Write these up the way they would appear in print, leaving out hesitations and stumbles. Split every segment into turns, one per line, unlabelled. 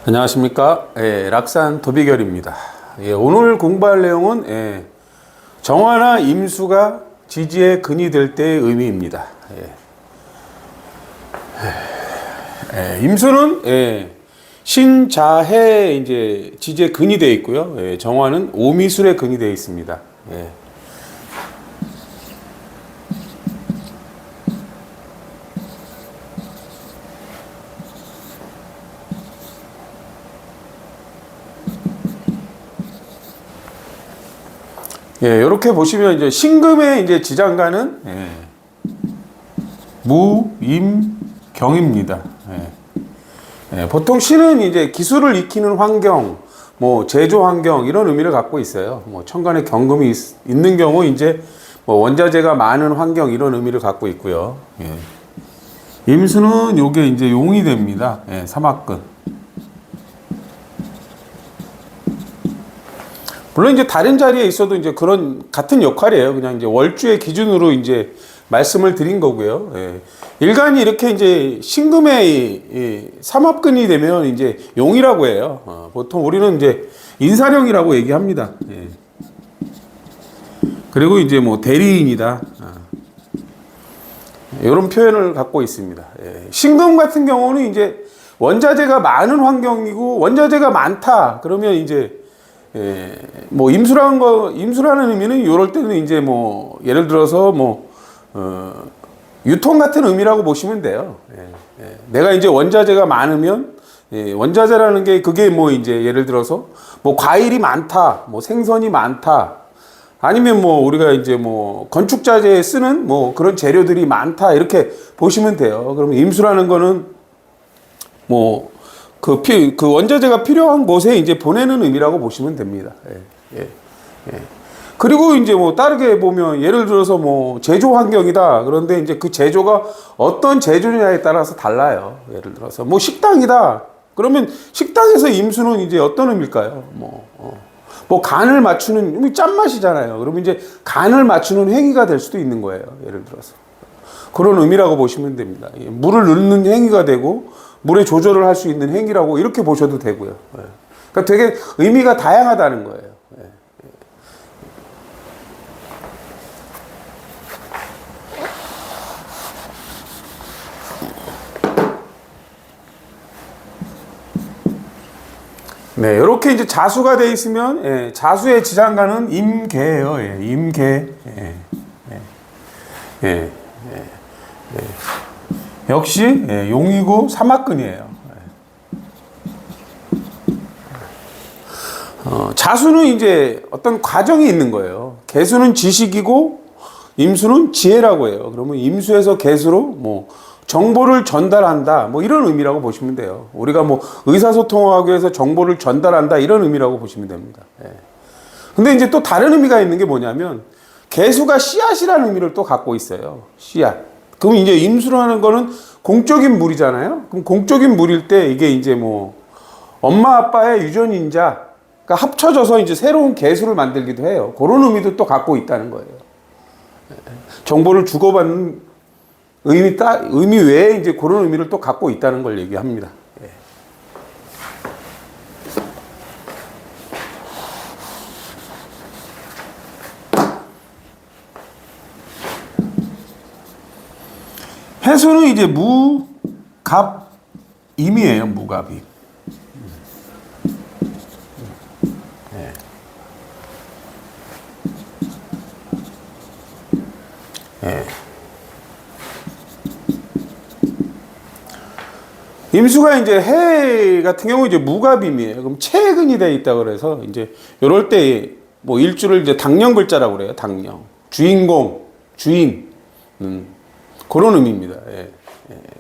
안녕하십니까. 락산 도비결입니다. 오늘 공부할 내용은 정화나 임수가 지지의 근이 될 때의 의미입니다. 임수는 신자해 이제 지지의 근이 되어 있고요. 정화는 오미술의 근이 되어 있습니다. 이렇게 보시면 이제 신금의 이제 지장간은 무, 임, 경입니다. 보통 신은 이제 기술을 익히는 환경, 뭐 제조 환경 이런 의미를 갖고 있어요. 뭐 천간에 경금이 있는 경우 이제 뭐 원자재가 많은 환경 이런 의미를 갖고 있고요. 임수는 요게 이제 용이 됩니다. 삼합근. 물론 이제 다른 자리에 있어도 이제 그런 같은 역할이에요. 그냥 이제 월주의 기준으로 이제 말씀을 드린 거고요. 일간이 이렇게 이제 신금의 삼합근이 되면 이제 용이라고 해요. 보통 우리는 이제 인사령이라고 얘기합니다. 그리고 이제 뭐 대리인이다. 이런 표현을 갖고 있습니다. 신금 같은 경우는 이제 원자재가 많은 환경이고 원자재가 많다. 그러면 이제 뭐 임수라는 의미는 이럴 때는 이제 뭐 예를 들어서 뭐 유통 같은 의미라고 보시면 돼요. 내가 이제 원자재가 많으면 원자재라는 게 그게 뭐 이제 예를 들어서 뭐 과일이 많다, 뭐 생선이 많다, 아니면 뭐 우리가 이제 뭐 건축자재에 쓰는 뭐 그런 재료들이 많다 이렇게 보시면 돼요. 그러면 임수라는 거는 뭐 그 원자재가 필요한 곳에 이제 보내는 의미라고 보시면 됩니다. 그리고 이제 뭐 다르게 보면 예를 들어서 뭐 제조 환경이다. 그런데 이제 그 제조가 어떤 제조냐에 따라서 달라요. 예를 들어서 뭐 식당이다. 그러면 식당에서 임수는 이제 어떤 의미일까요? 뭐 간을 맞추는 짠맛이잖아요. 그러면 이제 간을 맞추는 행위가 될 수도 있는 거예요. 예를 들어서 그런 의미라고 보시면 됩니다. 물을 넣는 행위가 되고 물의 조절을 할 수 있는 행위라고 이렇게 보셔도 되고요. 그러니까 되게 의미가 다양하다는 거예요. 네, 이렇게 이제 자수가 돼 있으면 자수의 지장간은 임계예요. 임계. 역시 용이고 삼합근이에요. 자수는 이제 어떤 과정이 있는 거예요. 계수는 지식이고 임수는 지혜라고 해요. 그러면 임수에서 계수로 뭐 정보를 전달한다 뭐 이런 의미라고 보시면 돼요. 우리가 뭐 의사소통을 하기 위해서 정보를 전달한다 이런 의미라고 보시면 됩니다. 근데 이제 또 다른 의미가 있는 게 뭐냐면 계수가 씨앗이라는 의미를 또 갖고 있어요. 씨앗. 그럼 이제 임수라는 거는 공적인 물이잖아요. 그럼 공적인 물일 때 이게 이제 뭐 엄마 아빠의 유전인자가 합쳐져서 이제 새로운 계수를 만들기도 해요. 그런 의미도 또 갖고 있다는 거예요. 정보를 주고받는 의미 외에 이제 그런 의미를 또 갖고 있다는 걸 얘기합니다. 해수는 이제 무, 갑, 임이에요. 무갑이. 임수가 이제 해 같은 경우 이제 무갑임이에요. 그럼 체근이 돼 있다 그래서 이제 요럴 때 뭐 일주를 이제 당령 글자라고 그래요. 당령. 주인공, 주인. 그런 의미입니다.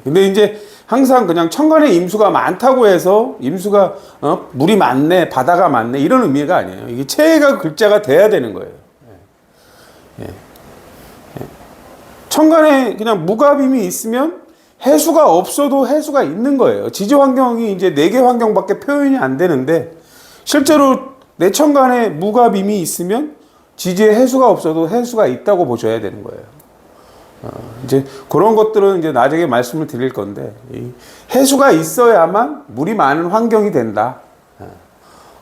근데 이제 항상 그냥 천간에 임수가 많다고 해서 임수가 물이 많네, 바다가 많네 이런 의미가 아니에요. 이게 체가 글자가 돼야 되는 거예요. 천간에 그냥 무갑임이 있으면 해수가 없어도 해수가 있는 거예요. 지지 환경이 이제 4개 환경밖에 표현이 안 되는데 실제로 내 천간에 무갑임이 있으면 지지에 해수가 없어도 해수가 있다고 보셔야 되는 거예요. 이제 그런 것들은 이제 나중에 말씀을 드릴 건데, 이 해수가 있어야만 물이 많은 환경이 된다.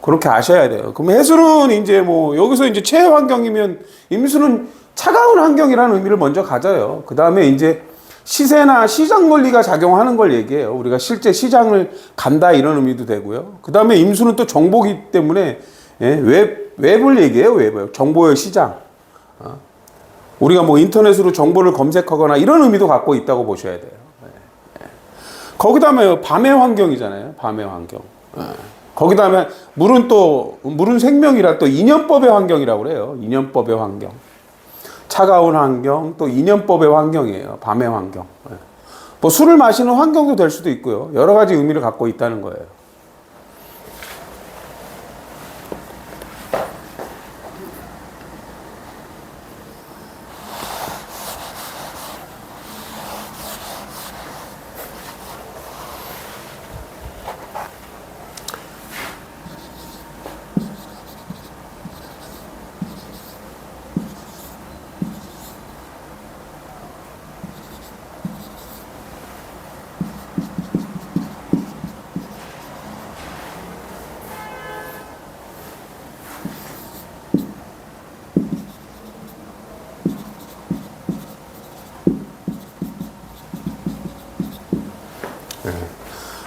그렇게 아셔야 돼요. 그럼 해수는 이제 뭐 여기서 이제 최애 환경이면 임수는 차가운 환경이라는 의미를 먼저 가져요. 그 다음에 이제 시세나 시장 논리가 작용하는 걸 얘기해요. 우리가 실제 시장을 간다 이런 의미도 되고요. 그 다음에 임수는 또 정보기 때문에 웹을 얘기해요. 웹을 정보의 시장. 우리가 뭐 인터넷으로 정보를 검색하거나 이런 의미도 갖고 있다고 보셔야 돼요. 거기다음에 밤의 환경이잖아요. 밤의 환경. 거기다음에 물은 생명이라 또 인연법의 환경이라고 그래요. 인연법의 환경. 차가운 환경, 또 인연법의 환경이에요. 밤의 환경. 뭐 술을 마시는 환경도 될 수도 있고요. 여러 가지 의미를 갖고 있다는 거예요.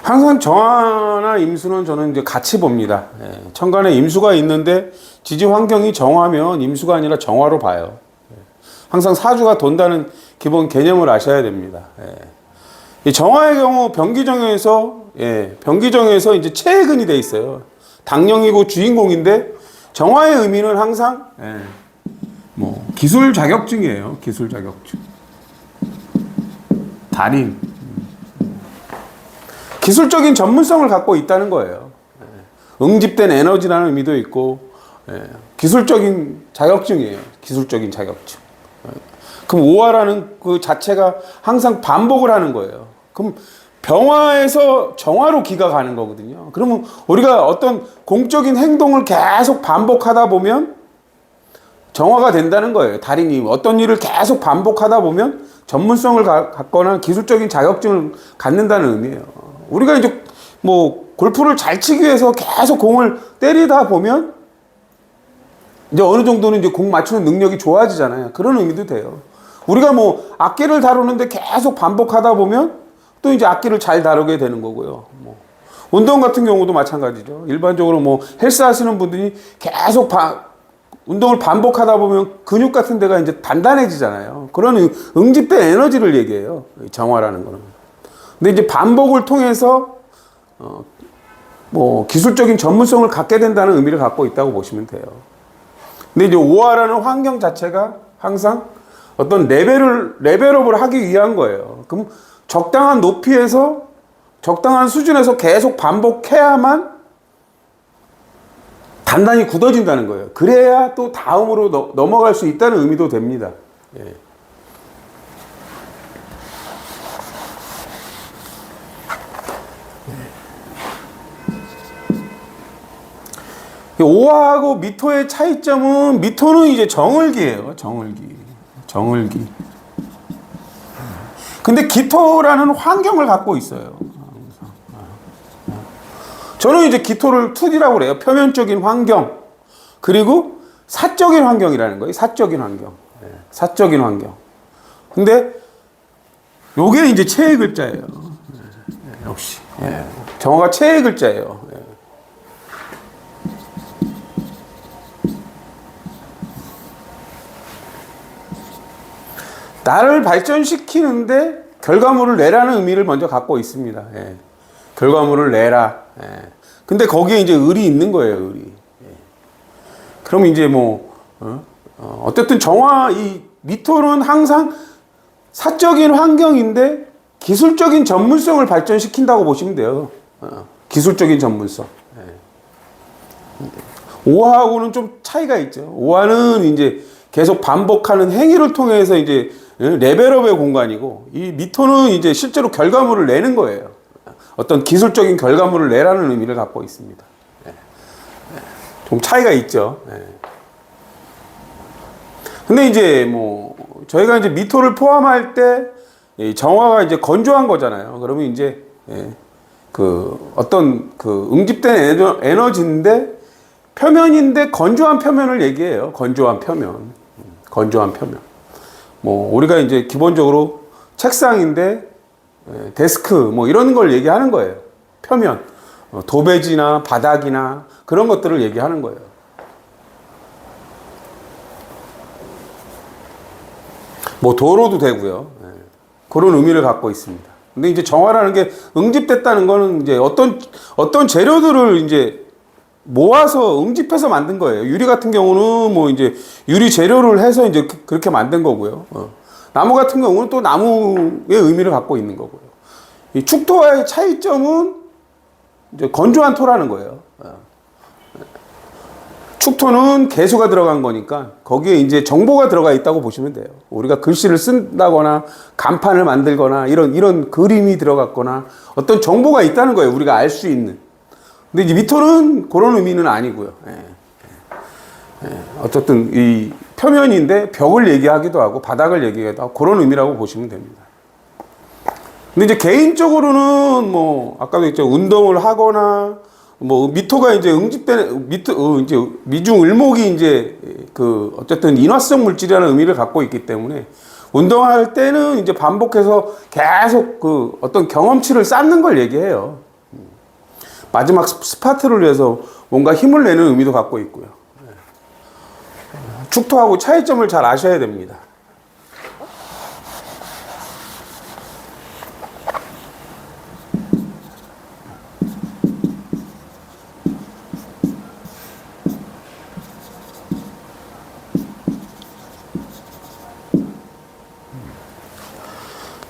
항상 정화나 임수는 저는 이제 같이 봅니다. 천간에 임수가 있는데 지지 환경이 정화면 임수가 아니라 정화로 봐요. 항상 사주가 돈다는 기본 개념을 아셔야 됩니다. 이 정화의 경우 병기정에서 이제 최근이 돼 있어요. 당령이고 주인공인데 정화의 의미는 항상 뭐 기술 자격증이에요. 기술 자격증. 달인. 기술적인 전문성을 갖고 있다는 거예요. 응집된 에너지라는 의미도 있고, 기술적인 자격증이에요. 기술적인 자격증. 그럼 오화라는 그 자체가 항상 반복을 하는 거예요. 그럼 병화에서 정화로 기가 가는 거거든요. 그러면 우리가 어떤 공적인 행동을 계속 반복하다 보면 정화가 된다는 거예요. 달인이 어떤 일을 계속 반복하다 보면 전문성을 갖거나 기술적인 자격증을 갖는다는 의미예요. 우리가 이제 뭐 골프를 잘 치기 위해서 계속 공을 때리다 보면 이제 어느 정도는 이제 공 맞추는 능력이 좋아지잖아요. 그런 의미도 돼요. 우리가 뭐 악기를 다루는데 계속 반복하다 보면 또 이제 악기를 잘 다루게 되는 거고요. 뭐 운동 같은 경우도 마찬가지죠. 일반적으로 뭐 헬스 하시는 분들이 계속 운동을 반복하다 보면 근육 같은 데가 이제 단단해지잖아요. 그런 응집된 에너지를 얘기해요. 정화라는 거는. 근데 이제 반복을 통해서 뭐 기술적인 전문성을 갖게 된다는 의미를 갖고 있다고 보시면 돼요. 근데 이제 오화라는 환경 자체가 항상 어떤 레벨업을 하기 위한 거예요. 그럼 적당한 높이에서 적당한 수준에서 계속 반복해야만 단단히 굳어진다는 거예요. 그래야 또 다음으로 넘어갈 수 있다는 의미도 됩니다. 오화하고 미토의 차이점은 미토는 이제 정을기예요. 정을기. 근데 기토라는 환경을 갖고 있어요. 저는 이제 기토를 2D라고 그래요. 표면적인 환경. 그리고 사적인 환경이라는 거예요. 사적인 환경. 사적인 환경. 근데 요게 이제 최애 글자예요. 역시. 정화가 최애 글자예요. 나를 발전시키는데 결과물을 내라는 의미를 먼저 갖고 있습니다. 결과물을 내라. 근데 거기에 이제 을이 있는 거예요, 을이. 그럼 이제 뭐, 어쨌든 이 미토는 항상 사적인 환경인데 기술적인 전문성을 발전시킨다고 보시면 돼요. 기술적인 전문성. 오화하고는 좀 차이가 있죠. 오화는 이제 계속 반복하는 행위를 통해서 이제 레벨업의 공간이고, 이 미토는 이제 실제로 결과물을 내는 거예요. 어떤 기술적인 결과물을 내라는 의미를 갖고 있습니다. 좀 차이가 있죠. 근데 이제 뭐 저희가 이제 미토를 포함할 때 이 정화가 이제 건조한 거잖아요. 그러면 이제 그 어떤 그 응집된 에너지인데 표면인데 건조한 표면을 얘기해요. 건조한 표면. 건조한 표면. 뭐 우리가 이제 기본적으로 책상인데 데스크 뭐 이런 걸 얘기하는 거예요. 표면. 도배지나 바닥이나 그런 것들을 얘기하는 거예요. 뭐 도로도 되고요. 그런 의미를 갖고 있습니다. 근데 이제 정화라는 게 응집됐다는 거는 이제 어떤 재료들을 이제 모아서 응집해서 만든 거예요. 유리 같은 경우는 뭐 이제 유리 재료를 해서 이제 그렇게 만든 거고요. 나무 같은 경우는 또 나무의 의미를 갖고 있는 거고요. 이 축토와의 차이점은 이제 건조한 토라는 거예요. 축토는 개수가 들어간 거니까 거기에 이제 정보가 들어가 있다고 보시면 돼요. 우리가 글씨를 쓴다거나 간판을 만들거나 이런 그림이 들어갔거나 어떤 정보가 있다는 거예요. 우리가 알 수 있는. 근데 이제 미토는 그런 의미는 아니고요. 어쨌든 이 표면인데 벽을 얘기하기도 하고 바닥을 얘기하기도 하고 그런 의미라고 보시면 됩니다. 근데 이제 개인적으로는 뭐 아까도 했죠. 운동을 하거나 뭐 미토가 이제 응집된 이제 미중 을목이 이제 그 어쨌든 인화성 물질이라는 의미를 갖고 있기 때문에 운동할 때는 이제 반복해서 계속 그 어떤 경험치를 쌓는 걸 얘기해요. 마지막 스파트를 위해서 뭔가 힘을 내는 의미도 갖고 있고요. 축토하고 차이점을 잘 아셔야 됩니다.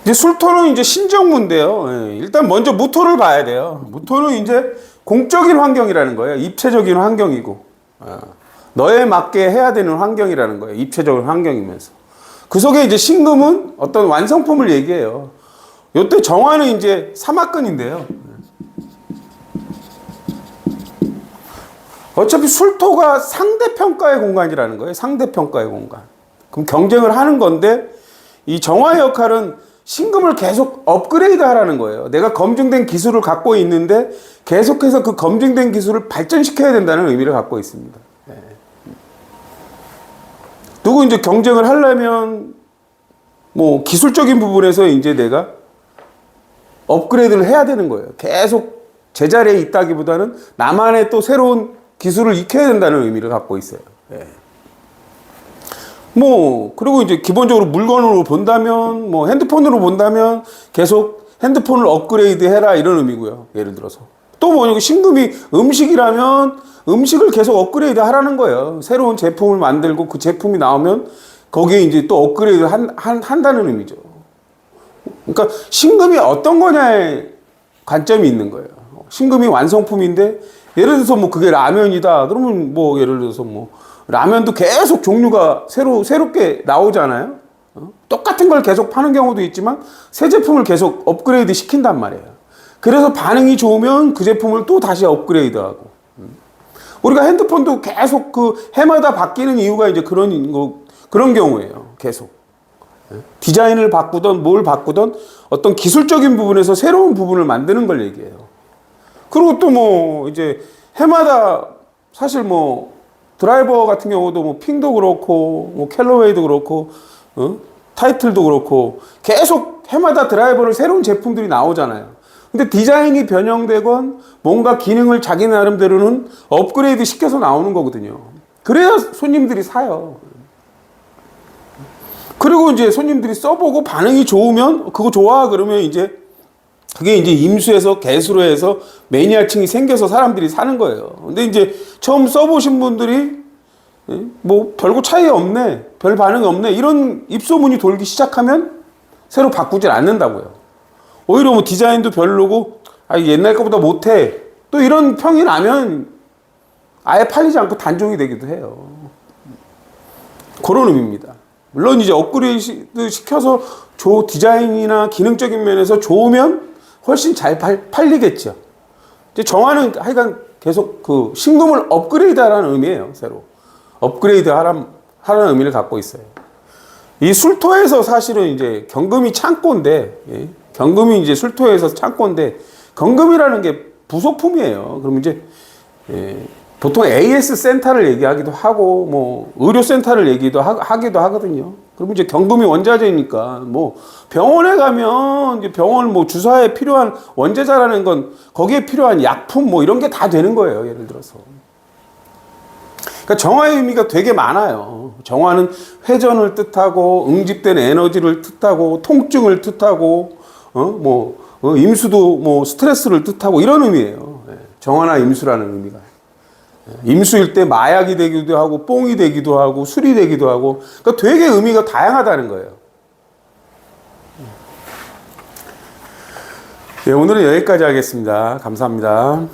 이제 술토는 이제 신정무인데요. 일단 먼저 무토를 봐야 돼요. 무토는 이제 공적인 환경이라는 거예요. 입체적인 환경이고, 너에 맞게 해야 되는 환경이라는 거예요. 입체적인 환경이면서. 그 속에 이제 신금은 어떤 완성품을 얘기해요. 요때 정화는 이제 사막근인데요. 어차피 술토가 상대평가의 공간이라는 거예요. 상대평가의 공간. 그럼 경쟁을 하는 건데 이 정화의 역할은 신금을 계속 업그레이드 하라는 거예요. 내가 검증된 기술을 갖고 있는데 계속해서 그 검증된 기술을 발전시켜야 된다는 의미를 갖고 있습니다. 누구 이제 경쟁을 하려면 뭐 기술적인 부분에서 이제 내가 업그레이드를 해야 되는 거예요. 계속 제자리에 있다기보다는 나만의 또 새로운 기술을 익혀야 된다는 의미를 갖고 있어요. 뭐 그리고 이제 기본적으로 물건으로 본다면 뭐 핸드폰으로 본다면 계속 핸드폰을 업그레이드 해라 이런 의미고요. 예를 들어서 또 뭐냐고 신금이 음식이라면 음식을 계속 업그레이드 하라는 거예요. 새로운 제품을 만들고 그 제품이 나오면 거기에 이제 또 업그레이드 한다는 의미죠. 그러니까 신금이 어떤 거냐에 관점이 있는 거예요. 신금이 완성품인데 예를 들어서 뭐 그게 라면이다 그러면 뭐 예를 들어서 뭐 라면도 계속 종류가 새롭게 나오잖아요. 똑같은 걸 계속 파는 경우도 있지만 새 제품을 계속 업그레이드 시킨단 말이에요. 그래서 반응이 좋으면 그 제품을 또 다시 업그레이드하고. 우리가 핸드폰도 계속 그 해마다 바뀌는 이유가 이제 그런 경우예요. 계속. 디자인을 바꾸던 뭘 바꾸던 어떤 기술적인 부분에서 새로운 부분을 만드는 걸 얘기해요. 그리고 또 뭐 이제 해마다 사실 뭐 드라이버 같은 경우도 뭐 핑도 그렇고 뭐 캘러웨이도 그렇고 타이틀도 그렇고 계속 해마다 드라이버를 새로운 제품들이 나오잖아요. 근데 디자인이 변형되건 뭔가 기능을 자기 나름대로는 업그레이드 시켜서 나오는 거거든요. 그래야 손님들이 사요. 그리고 이제 손님들이 써보고 반응이 좋으면 그거 좋아 그러면 이제 그게 이제 임수에서 개수로 해서 매니아층이 생겨서 사람들이 사는 거예요. 근데 이제 처음 써보신 분들이 뭐 별거 차이 없네, 별 반응이 없네 이런 입소문이 돌기 시작하면 새로 바꾸질 않는다고요. 오히려 뭐 디자인도 별로고 옛날 거보다 못해 또 이런 평이 나면 아예 팔리지 않고 단종이 되기도 해요. 그런 의미입니다. 물론 이제 업그레이드 시켜서 디자인이나 기능적인 면에서 좋으면 훨씬 잘 팔리겠죠. 이제 정화는 하여간 계속 그 신금을 업그레이드 하라는 의미예요. 새로 업그레이드 하란 하는 의미를 갖고 있어요. 이 술토에서 사실은 이제 경금이 창고인데, 예? 경금이 이제 술토에서 창고인데, 경금이라는 게 부속품이에요. 그럼 이제, 예, 보통 AS 센터를 얘기하기도 하고, 뭐, 의료센터를 하기도 하거든요. 그럼 이제 경금이 원자재니까, 뭐, 병원에 가면, 이제 병원 뭐 주사에 필요한 원자재라는 건 거기에 필요한 약품 뭐 이런 게 다 되는 거예요. 예를 들어서. 그러니까 정화의 의미가 되게 많아요. 정화는 회전을 뜻하고, 응집된 에너지를 뜻하고, 통증을 뜻하고, 임수도 뭐 스트레스를 뜻하고 이런 의미예요. 정화나 임수라는 의미가. 임수일 때 마약이 되기도 하고, 뽕이 되기도 하고, 술이 되기도 하고, 그러니까 되게 의미가 다양하다는 거예요. 네, 오늘은 여기까지 하겠습니다. 감사합니다.